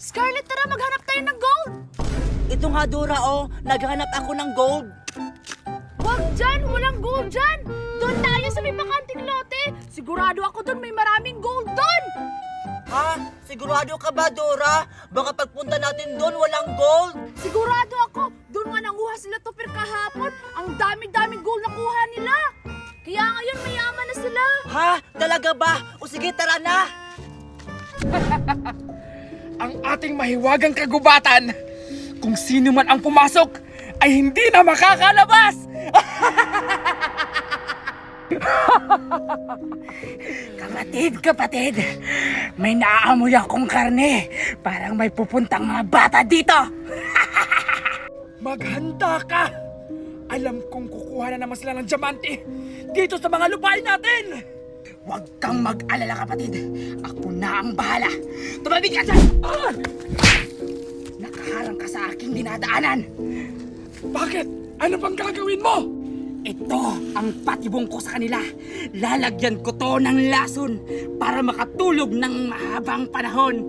Scarlett, tara maghanap tayo ng gold! Ito nga, Dora, oh. Naghanap ako ng gold. Wag dyan! Walang gold dyan! Doon tayo sa may bakanting lote! Sigurado ako doon may maraming gold doon! Ha? Sigurado ka ba, Dora? Baka pagpunta natin doon, walang gold. Sigurado ako! Doon nga nanguha sila Tupir kahapon! Ang dami-daming gold na kuha nila! Kaya ngayon mayaman na sila! Ha? Talaga ba? O sige, tara na. Ang ating mahiwagang kagubatan, kung sino man ang pumasok, ay hindi na makakalabas! Kapatid, may naaamoy akong karne. Parang may pupuntang mga bata dito. Maghanda ka! Alam kong kukuha na naman sila ng diamante dito sa mga lupain natin! Huwag kang mag-alala, kapatid. Ako na ang bahala. Tumabig ka dyan! Nakaharang ka sa aking dinadaanan. Bakit? Ano bang gagawin mo? Ito ang patibong ko sa kanila. Lalagyan ko to ng lason para makatulog ng mahabang panahon.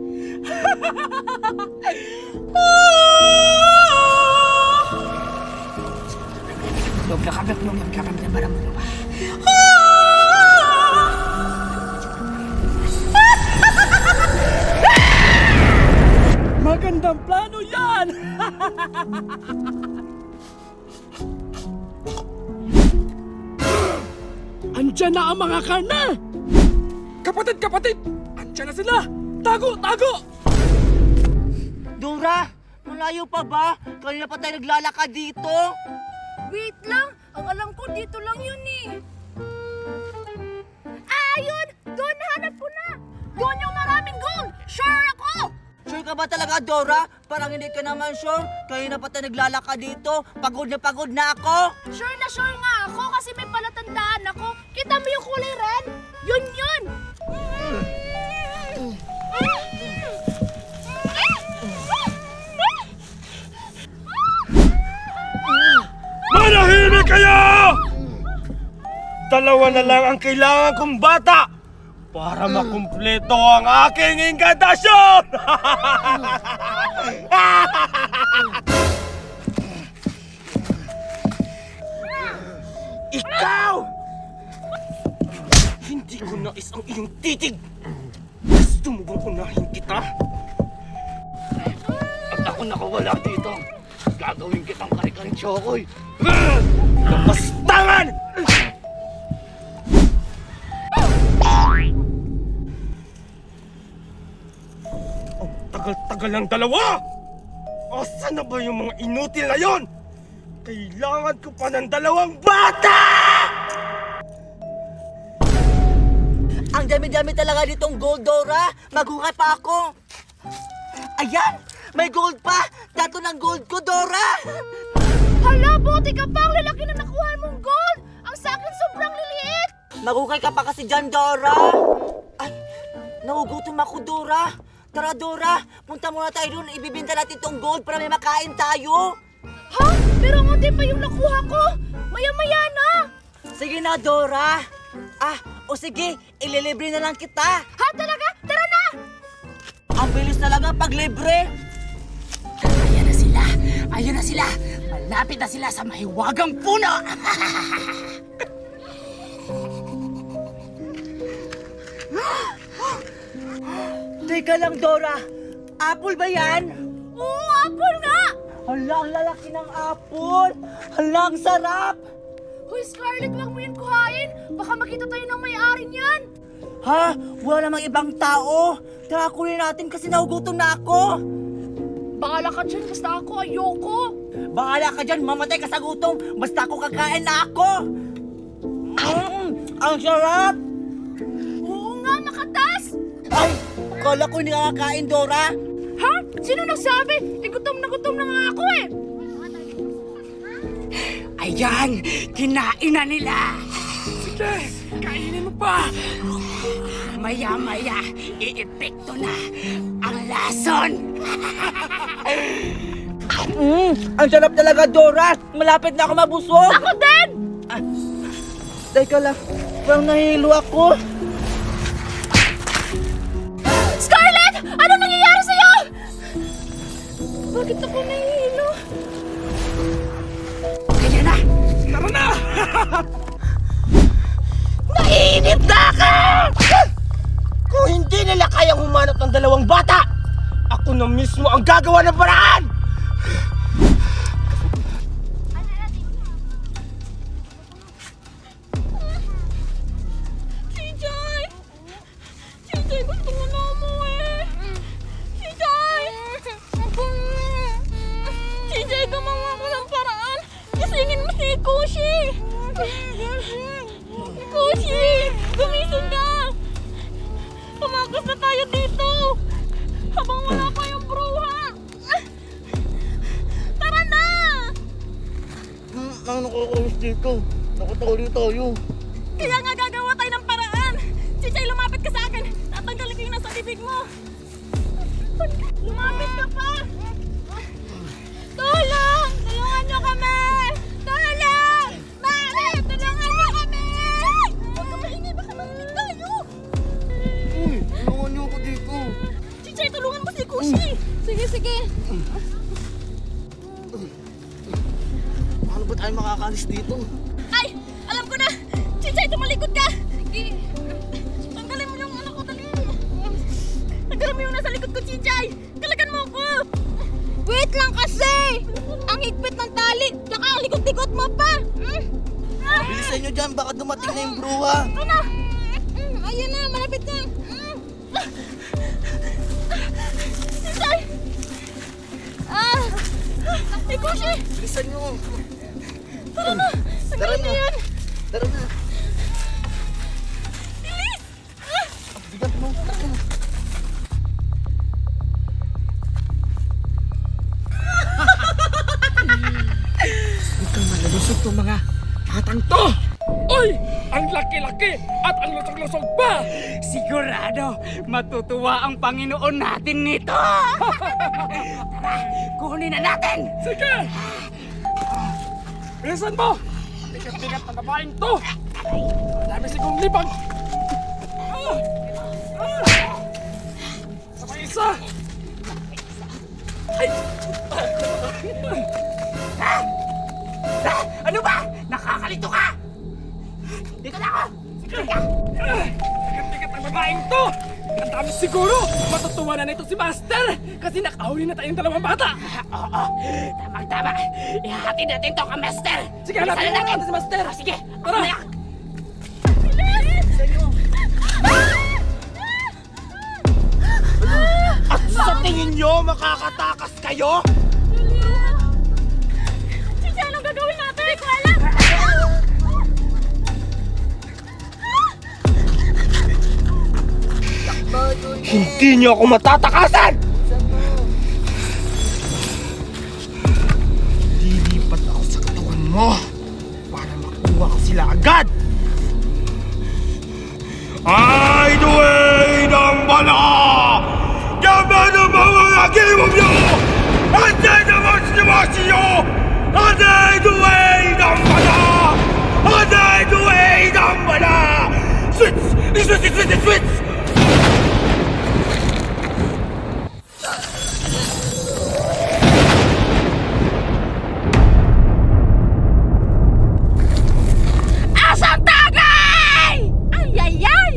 Magandang plano yan! Andiyan na ang mga karne! Kapatid! Andiyan na sila! Tago! Dora, malayo pa ba? Kanina pa tayo naglalakad dito. Wait lang! Ang alam ko dito lang yun eh! Ayun! Doon! Hanap ko na! Doon yung maraming gold! Sure ako! Sure ka ba talaga, Dora? Parang hindi ka naman sure. Kanina pa tayo naglalakad dito. Pagod na ako. Sure nga ako kasi may palatandaan ako. Kita mo yung kulay red? Yun! Manahimik kayo! Dalawa na lang ang kailangan kong bata para makumpleto ang aking inkantasyon! Ikaw! Hindi ko nais ang iyong titig! Gusto mo bang unahin kita? At ako nakawala dito. Gagawin kitang kare-karing chokoy. Kapastangan! Ang tagal-tagal ng dalawa! Asan na ba yung mga inutil na yon? Kailangan ko pa ng dalawang bata! Ang dami-dami talaga ditong gold, Dora. Maghukat pa ako. Ayan! May gold pa! Tato ng gold ko, Dora! Hala, buti ka pa! Ang lalaki na nakuha mong gold! Ang sa akin sobrang liliit! Magukay ka pa kasi dyan, Dora. Ay, nagugutom ako, Dora. Tara, Dora. Punta muna tayo doon. Ibibinta natin itong gold para may makain tayo. Ha? Pero hindi pa yung nakuha ko! Maya-maya na! Sige na, Dora. O sige, ililibre na lang kita. Ha? Talaga? Tara na! Ang bilis talaga pag libre. Ayun na sila! Malapit na sila sa mahiwagang puno! Teka lang, Dora. Apple ba yan? Oo, apple nga! Hala, ang lalaki ng apple. Hala, ang sarap. Hoy, Scarlett, wag mo yan kuhain! Baka makita tayo ng may-ari niyan! Ha? Wala namang ibang tao. Tara, kunin natin kasi nahugutom na ako. Bahala ka dyan, basta ako ayoko! Bahala ka dyan, mamatay ka sa gutom. Basta ako kakain na ako. Ang sarap. Oo nga, makatas! Ay, akala ko hindi ka kakain, Dora. Ha? Sino nagsabi? Gutom na nga ako eh! Ayan! Kinain na nila! Sige! Kainin mo pa! Maya-maya, iepekto na ang lason! Ang sarap talaga, Dora. Malapit na ako mabusog. Ako din! Teka lang, parang nahihilo ako. Scarlett! Ano nangyayari sa'yo? Bakit ako nahihilo? Kaya na! Tara na! Mainip na ako! Kung hindi nila kayang humanap ng dalawang bata, ako na mismo ang gagawa ng paraan! Chichay! Chichay, gusto ko na umuwi! Chichay! Chichay, gumawa ko ng paraan! Kasingin mo si Kushi! Kushi! Gumising ka! Tumakas na tayo dito! Habang wala pa yung bruha! Tara na! Ang nakakawis dito. Nakatali tayo. Kaya nga gagawa tayo ng paraan! Chichay, lumapit ka sa akin! Tatanggalin ko yung nasa bibig mo! Lumapit ka pa! Tulong! Tulungan niyo kami! Tulong! Mami! Tulungan niyo kami! Huwag ka maingay! Baka mahinig tayo! Uy, tulungan niyo ako dito. Chichay, tulungan mo si Kushi! Sige, sige! Paano ba tayo makakalis dito? Ay! Alam ko na! Chichay, tumalikod ka! Tanggalin mo yung ano ko, dali! Tanggalin mo yung nasa likod ko, Chichay! Kalagan mo ako! Wait lang kasi! Ang higpit ng tali! Tsaka ang likod-likod mo pa! Bilisan niyo dyan, baka dumating na yung bruha. Ano? Ayun na, malapit na! Chichay! Kushi! Bilisan niyo. Tara na! Tara Tanggalin na. na yan! Tara na. Bilis! Bigat mo. Tara na. Huwag kang malalusog to mga batang to! Uy! Ang laki-laki at ang lusog-lusog pa! Sigurado, matutuwa ang Panginoon natin nito! Tara, kunin na natin! Sige! Bilisan mo! Bigat-bigat na babaeng to! Dami sigong libag! Sabay isa! Ay! Ano ba? Nakakalito ka! Dito na ako! Sige! Bigat-bigat ang babaeng to! Ang dami siguro! Matutuwa na nito si Master! Kasi nakahuli na tayong dalawang bata! Oo, tamang-tama. Ihahatid natin to ka, Master! Sige, hanapin Bilisan natin si Master! Sige, Tara! mamaya. At sa tingin niyo makakatakas kayo? Chichay, anong gagawin natin? Hindi ko alam! Hindi niyo ako matatakasan! Lilipat ako sa katawan mo para makuha ko sila agad! Ay, duway ng bala! Yaman ang mga agimom niyo! Ate naman siyo! Ate, duway ng bala! Ate, duway ng bala! Switch! Switch! Asang tagay! Ay, ay, ay!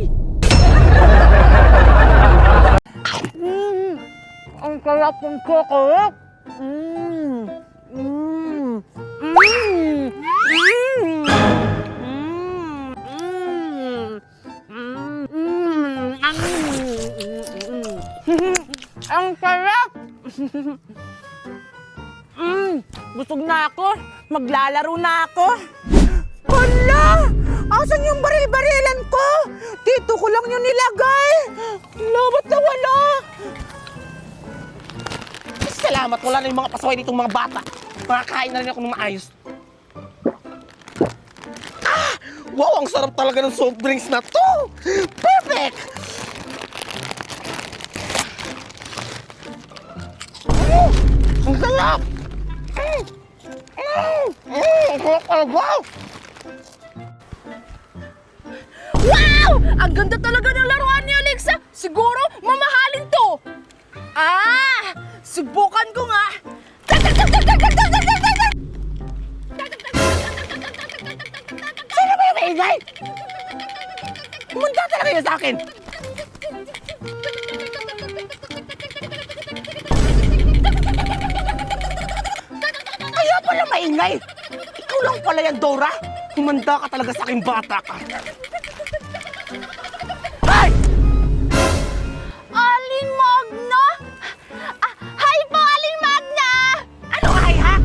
Ang sarap ng kokorok! Ang sarap! Busog na ako. Maglalaro na ako. Hala! Asan yung baril-barilan ko? Dito ko lang yung nilagay. Ba't nawala? Salamat, wala na yung mga pasaway ditong mga bata. Makakain na rin ako ng maayos. Wow, ang sarap talaga ng soft drinks na to! Perfect! Ang sarap! Ang sarap talaga! Wow! Ang ganda talaga ng laruan ni Alexa. Siguro mamahalin to. Subukan ko nga. maingay! Pumunta talaga yan sa akin! Kaya pala maingay! Ikaw lang pala yan, Dora! Humanda ka talaga sa aking bata ka! Ay! Aling Magna! Hi po, Aling Magna! Ano ay ha?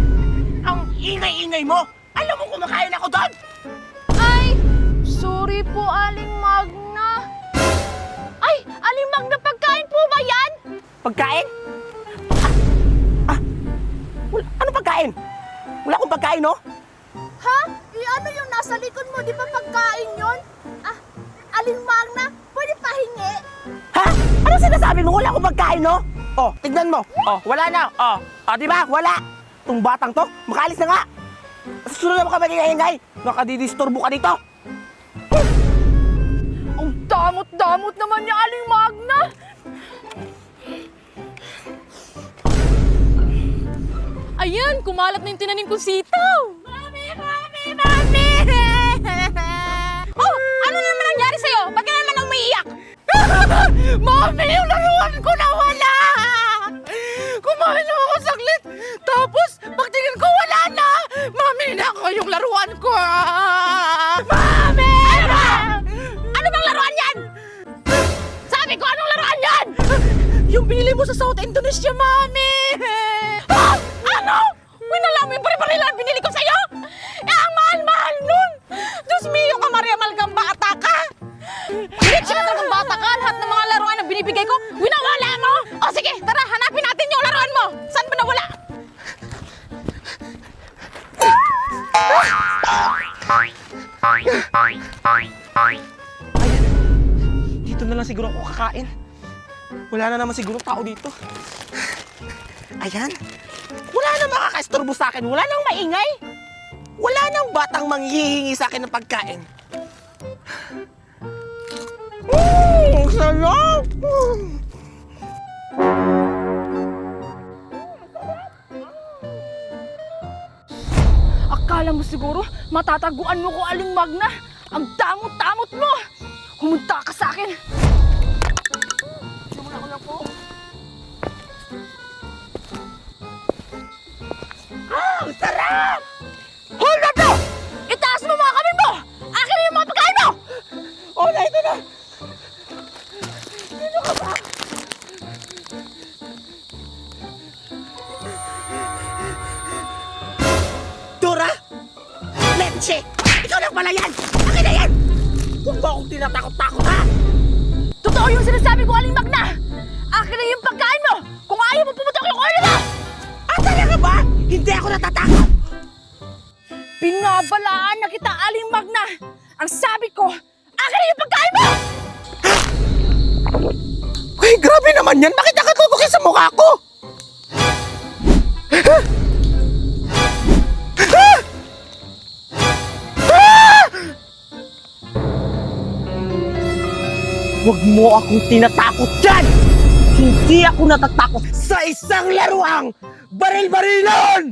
Ang ingay-ingay mo! Alam mo kumakain ako doon! Ay, sorry po, Aling Magna. Ay, Aling Magna, pagkain po ba yan? Pagkain? Ano pagkain? Wala akong pagkain, no? Ha? Ano yung nasa likod mo? Di ba pagkain yun? Aling Magna, pwede pahingi? Ha? Ano sinasabi mo? Wala akong pagkain, no? Oh, tignan mo. Oh, wala na. Oh, di ba? Wala. Itong batang to, makaalis na nga. Susunod na mo ka magingay-ingay. Nakadidisturbo ka dito. Ang damot-damot naman niya, Aling Magna. Ayan, kumalat na yung tinanim kong sitaw. Mami! Oh, ano naman nangyari sa'yo? Ba't ka naman umiiyak? Mami, yung laruan ko nawala! Kumain lang ako saglit. Tapos, pagtingin ko wala na. Mami, nako yung laruan ko. Mami! Ano bang laruan yan? Sabi ko, anong laruan yan? Yung binili mo sa South Indonesia, Mami! Ah! Ano? Winala mo yung bari-barila na binili ko sa'yo? Ang mahal-mahal nun! Diyos mio ka, Maria Malgam, bata ka! Rich ka talagang bata ka! Lahat ng mga laruan na binibigay ko, winawala mo! O sige, tara, hanapin natin yung laruan mo! Saan ba nawala? Dito na lang siguro ako kakain. Wala na naman siguro tao dito. Ayan. Wala na makakaistorbo sa akin. Wala nang maingay. Wala nang batang manghihingi sa akin ng pagkain. Ang sarap! Akala mo siguro, matataguan mo ko, Aling Magna. Ang damot-damot mo! Humunta ka sa akin! Simula ko lang po. Ang sarap! Hold on to! Itaas mo mga kamay mo! Akin na yung mga pagkain mo! Oh, na ito na! Sino ka ba? Dora! Leche! Ikaw lang pala yan! Akin na yan! Huwag mo akong tinatakot-takot, ha? Totoo yung sinasabi ko, Aling Magna! Akin na yung pagkain mo! Kung ayaw mo pumutok yung ulo mo! Talaga ba? Hindi ako natatakot! Binabalaan na kita, Aling Magna! Ang sabi ko, akin na yung pagkain mo! Ay, grabe naman yan! Bakit nakatutukin sa mukha ko? Huwag mo akong tinatakot dyan! Hindi ako natatakot sa isang laruang baril-barilan!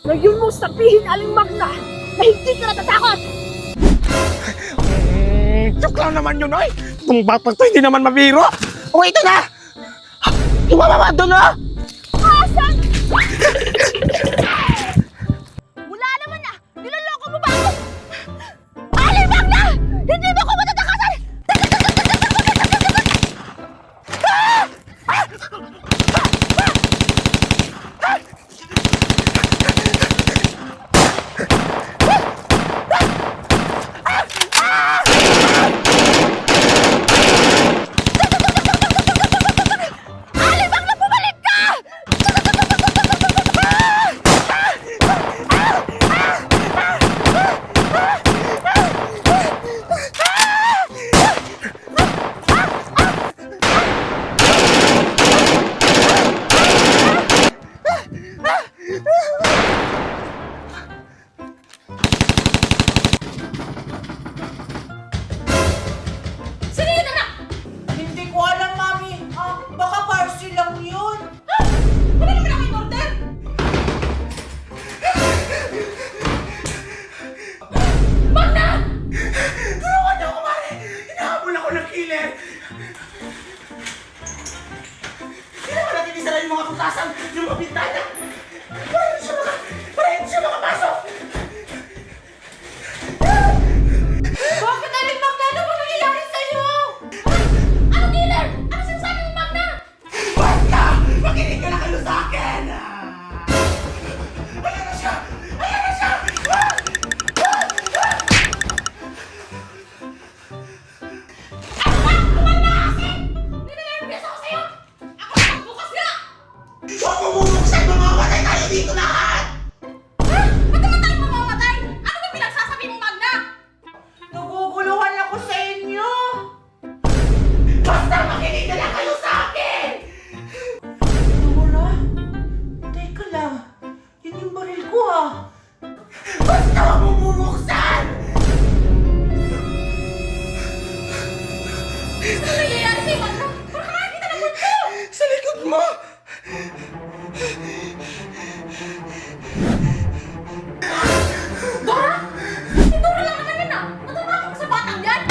Ngayon mo sabihin, Aling Magna, na hindi ka natatakot! Joke lang naman yun, oy! Itong batang to hindi naman mabiro! O, ito na! Yung mama doon, ha! Asan? Wala naman na! Niloloko mo ba ako? Aling Magna! Hindi mo ako matatakasan! Aling Magna, bumalik ka! bukasan yung mga bintana! Para hindi siya makapasok! Bakit Aling Magna? Ano ba nangyayari sa'yo? Ano, killer? Ano sinasabi mo, Magna? Basta! Makinig ka na kayo sa akin! Ayan na siya! Ayan na siya! Ano ba? Magna kasi! Ninenervyos ako sa'yo! Ako na magbukas nga! Huwag mo bubuksan! Mamamatay tayo dito lahat! Ha? Ba't naman tayo mamamatay? Ano ba pinagsasabi mo, Magna? Naguguluhan ako sa inyo! Basta makinig na lang kayo sa akin! Dora? Teka lang. Yun yung baril ko ah. Basta huwag mo bubuksan! Ano nangyayari sa'yo, Magna? Parang nakakita ng multo! Sa likod mo! Dora? Si Dora lang naman yun ah! Natatakot ka sa batang yan!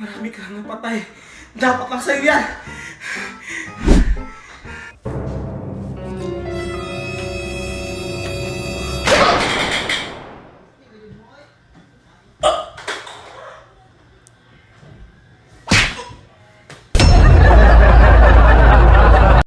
Marami ka nang napatay. Dapat lang sa'yo yan.